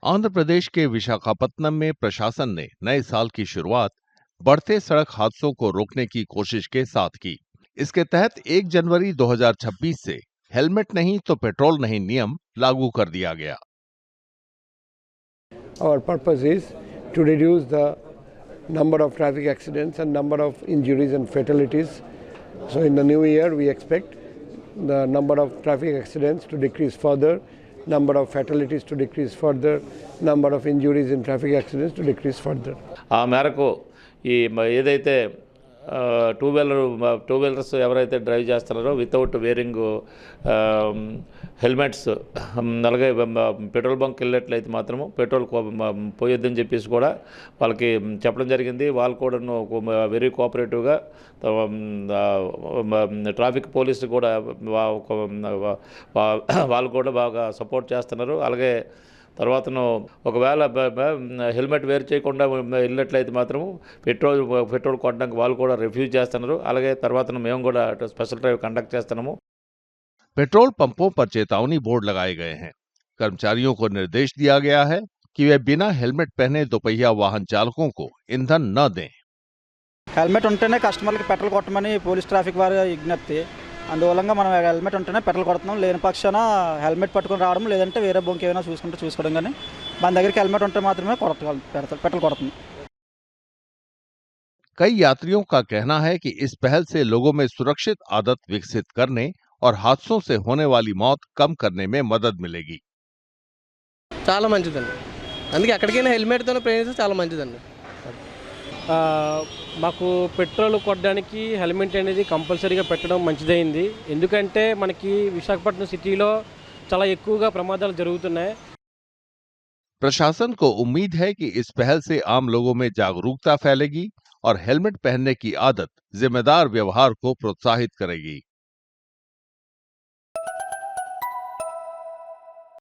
आंध्र प्रदेश के विशाखापत्तनम में प्रशासन ने नए साल की शुरुआत बढ़ते सड़क हादसों को रोकने की कोशिश के साथ की। इसके तहत 1 जनवरी 2026 से हेलमेट नहीं तो पेट्रोल नहीं नियम लागू कर दिया गया। Our purpose is to reduce the number of traffic accidents and number of injuries and fatalities. So in the new year, we expect the number of traffic accidents to decrease further, number of fatalities to decrease further, number of injuries in traffic accidents to decrease further. ఆ మేరకు ఏదైతే two wheelers ఎవరైతే drive చేస్తున్నారో without wearing helmets, అలాగే petrol bunk వెళ్ళినట్లయితే మాత్రము petrol పోయొద్దని చెప్పేసి కూడా వాళ్ళకి చెప్పడం జరిగింది. వాళ్ళు కూడా వెరీ కోఆపరేటివ్గా ట్రాఫిక్ పోలీసు కూడా వాళ్ళు కూడా బాగా సపోర్ట్ చేస్తున్నారు. అలాగే తర్వాతను ఒకవేళ హెల్మెట్ వేర్ చేయకుండా వెళ్ళినట్లయితే మాత్రం పెట్రోల్ కొట్టడానికి వాళ్ళు కూడా రిఫ్యూజ్ చేస్తున్నారు. అలాగే తర్వాత మేము కూడా స్పెషల్ డ్రైవ్ కండక్ట్ చేస్తున్నాము. पेट्रोल पंपों पर चेतावनी बोर्ड लगाए गए हैं। कर्मचारियों को निर्देश दिया गया है कि वे बिना हेलमेट पहने दोपहिया वाहन चालकों को ईंधन न दें। హెల్మెట్ ఉంటేనే కస్టమర్లకి పెట్రోల్ కొట్టమని పోలీస్ ట్రాఫిక్ వారి విజ్ఞప్తి. అందువల్ల మనం హెల్మెట్ ఉంటేనే పెట్రోల్ కొడుతున్నాం. లేని పక్షాన హెల్మెట్ పట్టుకొని రావడం, లేదంటే వేరే బొంకి ఏమైనా చూసుకోవడం. కానీ మన దగ్గరికి హెల్మెట్ ఉంటే మాత్రమే పెట్రోల్ కొడుతుంది. कई यात्रियों का कहना है कि इस पहल से लोगों में सुरक्षित आदत विकसित करने और हादसों से होने वाली मौत कम करने में मदद मिलेगी। చాలా మంచిదండి. అందుకే ఎక్కడికైనా హెల్మెట్తోనే ప్రయాణిస్తే చాలా మంచిదండి. మాకు పెట్రోల్ కొట్టడానికి హెల్మెట్ అనేది కంపల్సరీగా పెట్టడం మంచిదైంది. ఎందుకంటే మనకి విశాఖపట్నం సిటీలో చాలా ఎక్కువగా ప్రమాదాలు జరుగుతున్నాయి. प्रशासन को उम्मीद है कि इस पहल से आम लोगों में जागरूकता फैलेगी और हेलमेट पहनने की आदत जिम्मेदार व्यवहार को प्रोत्साहित करेगी।